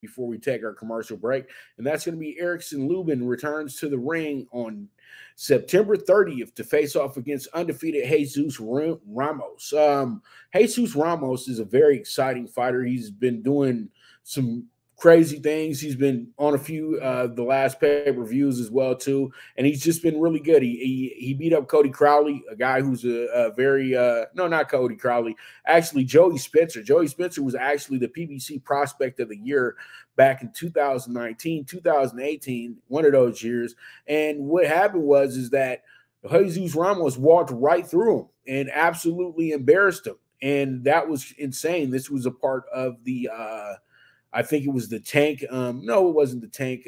before we take our commercial break, and that's going to be Erickson Lubin returns to the ring on September 30th to face off against undefeated Jesus Ramos. Jesus Ramos is a very exciting fighter. He's been doing some crazy things. He's been on a few the last pay-per-views as well too, and he's just been really good. He beat up Cody Crowley, a guy who's a very no, not Cody Crowley, actually Joey Spencer. Joey Spencer was actually the PBC Prospect of the Year back in 2019, 2018, one of those years. And what happened was that Jesus Ramos walked right through him and absolutely embarrassed him, and that was insane. This was a part of the I think it was the Tank. No, it wasn't the Tank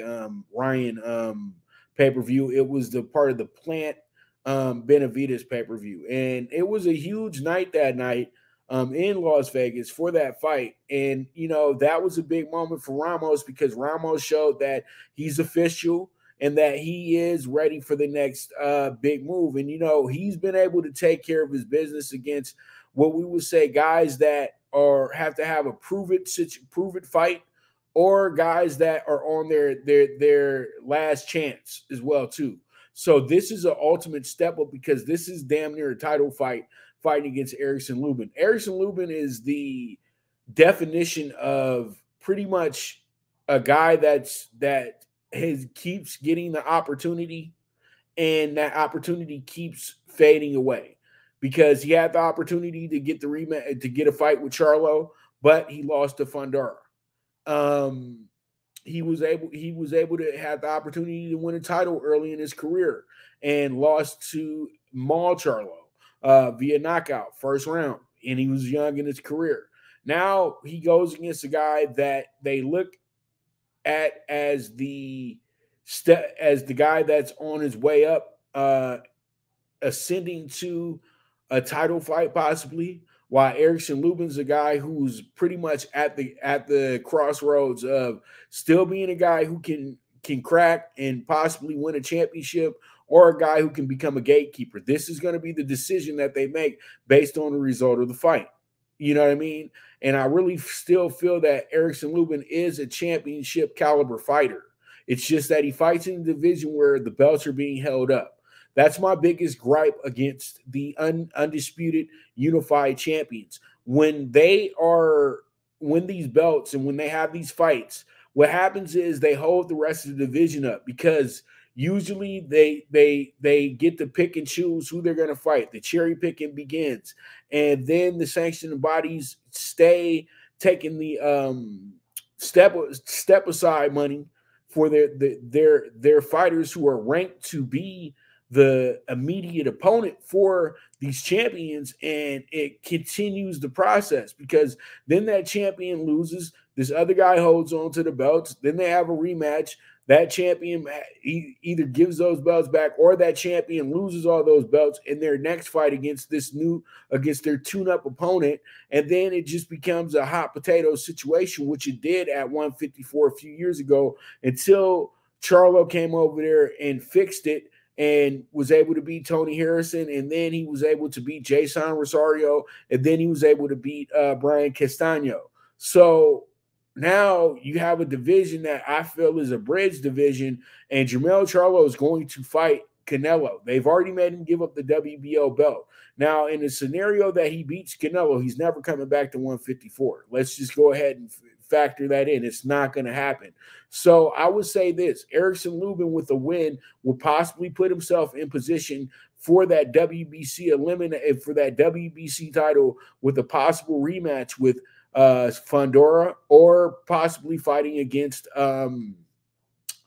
Ryan pay-per-view. It was the part of the Plant Benavides pay-per-view. And it was a huge night that night in Las Vegas for that fight. And, you know, that was a big moment for Ramos because Ramos showed that he's official and that he is ready for the next big move. And, you know, he's been able to take care of his business against what we would say guys that or have to have a prove it fight, or guys that are on their last chance as well too. So this is an ultimate step up because this is damn near a title fight, fighting against Erickson Lubin. Erickson Lubin is the definition of pretty much a guy that keeps getting the opportunity, and that opportunity keeps fading away. Because he had the opportunity to get the rematch, to get a fight with Charlo, but he lost to Fundora. He was able to have the opportunity to win a title early in his career and lost to Maul Charlo via knockout, first round, and he was young in his career. Now he goes against a guy that they look at as the guy that's on his way up, ascending to a title fight possibly, while Erickson Lubin's a guy who's pretty much at the crossroads of still being a guy who can crack and possibly win a championship, or a guy who can become a gatekeeper. This is going to be the decision that they make based on the result of the fight. You know what I mean? And I really still feel that Erickson Lubin is a championship caliber fighter. It's just that he fights in a division where the belts are being held up. That's my biggest gripe against the undisputed unified champions. When they win these belts and when they have these fights, what happens is they hold the rest of the division up because usually they get to pick and choose who they're going to fight. The cherry picking begins, and then the sanctioning bodies stay taking the step aside money for their fighters who are ranked to be the immediate opponent for these champions, and it continues the process because then that champion loses, this other guy holds on to the belts, then they have a rematch, that champion either gives those belts back or that champion loses all those belts in their next fight against their tune-up opponent, and then it just becomes a hot potato situation, which it did at 154 a few years ago until Charlo came over there and fixed it and was able to beat Tony Harrison, and then he was able to beat Jason Rosario, and then he was able to beat Brian Castano. So now you have a division that I feel is a bridge division, and Jermell Charlo is going to fight Canelo. They've already made him give up the WBO belt. Now, in the scenario that he beats Canelo, he's never coming back to 154. Let's just go ahead and factor that in. It's not going to happen. So I would say this: Erickson Lubin with a win will possibly put himself in position for that WBC title with a possible rematch with Fundora, or possibly fighting against I'm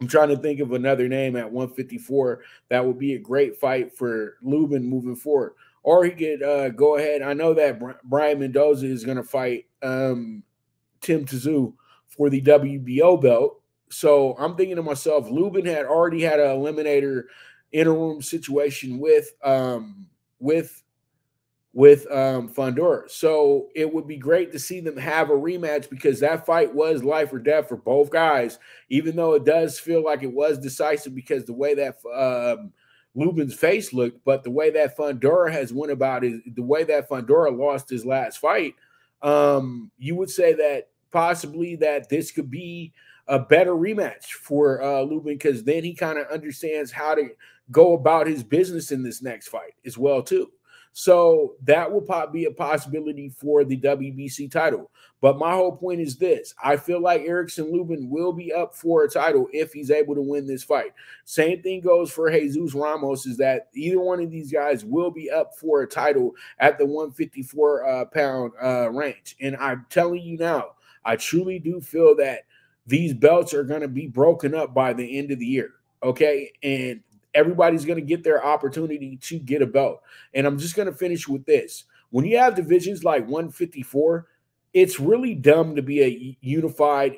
trying to think of another name at 154 that would be a great fight for Lubin moving forward. Or he could go ahead. I know that Brian Mendoza is going to fight Tim Tszyu for the WBO belt. So I'm thinking to myself, Lubin had already had an eliminator interim situation with Fundora. So it would be great to see them have a rematch, because that fight was life or death for both guys, even though it does feel like it was decisive because the way that Lubin's face looked, but the way that Fundora has went about it, the way that Fundora lost his last fight, you would say that possibly that this could be a better rematch for Lubin, because then he kind of understands how to go about his business in this next fight as well too. So that will be a possibility for the WBC title. But my whole point is this. I feel like Erickson Lubin will be up for a title if he's able to win this fight. Same thing goes for Jesus Ramos, is that either one of these guys will be up for a title at the 154-pound range. And I'm telling you now, I truly do feel that these belts are going to be broken up by the end of the year, okay? And everybody's going to get their opportunity to get a belt. And I'm just going to finish with this. When you have divisions like 154, it's really dumb to be a unified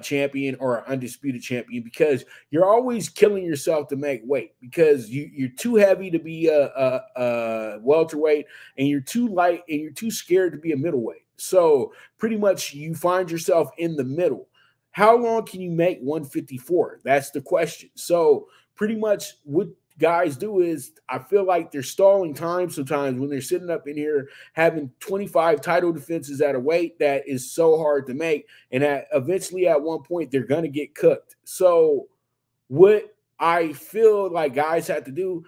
champion or an undisputed champion, because you're always killing yourself to make weight, because you're too heavy to be a welterweight, and you're too light and you're too scared to be a middleweight. So pretty much you find yourself in the middle. How long can you make 154? That's the question. So pretty much what guys do is, I feel like they're stalling time sometimes when they're sitting up in here having 25 title defenses at a weight that is so hard to make, and that eventually at one point they're going to get cooked. So what I feel like guys have to do,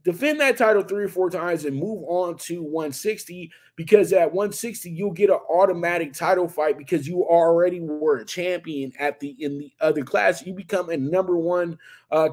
defend that title 3 or 4 times and move on to 160, because at 160 you'll get an automatic title fight because you already were a champion in the other class. You become a #1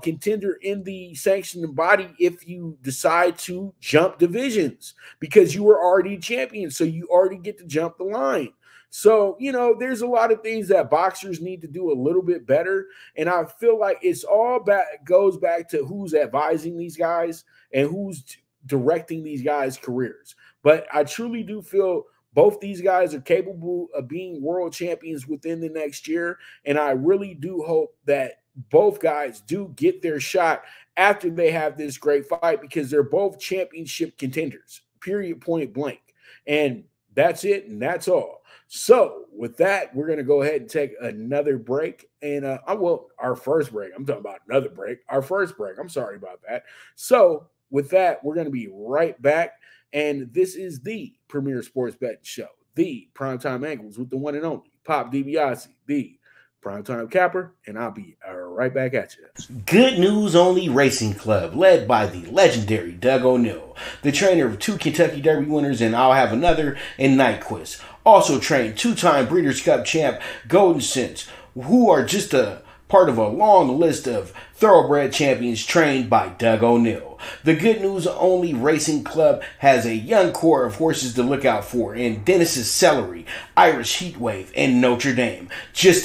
contender in the sanctioned body if you decide to jump divisions, because you were already champion, so you already get to jump the line. So, you know, there's a lot of things that boxers need to do a little bit better. And I feel like it's all goes back to who's advising these guys and who's directing these guys' careers. But I truly do feel both these guys are capable of being world champions within the next year. And I really do hope that both guys do get their shot after they have this great fight, because they're both championship contenders, period, point blank. And that's it, and that's all. So with that, we're going to go ahead and take another break. And our first break. I'm talking about another break. Our first break. I'm sorry about that. So with that, we're going to be right back. And this is the Premier Sports Betting Show, the Primetime Angles with the one and only Pop DiBiase, the Primetime Capper, and I'll be right back at you. Good News Only Racing Club, led by the legendary Doug O'Neill, the trainer of 2 Kentucky Derby winners, and I'll have another, and Nyquist. Also trained 2-time Breeders' Cup champ Golden Sense, who are just a part of a long list of thoroughbred champions trained by Doug O'Neill. The Good News Only Racing Club has a young core of horses to look out for in Dennis's Celery, Irish Heatwave, and Notre Dame. Just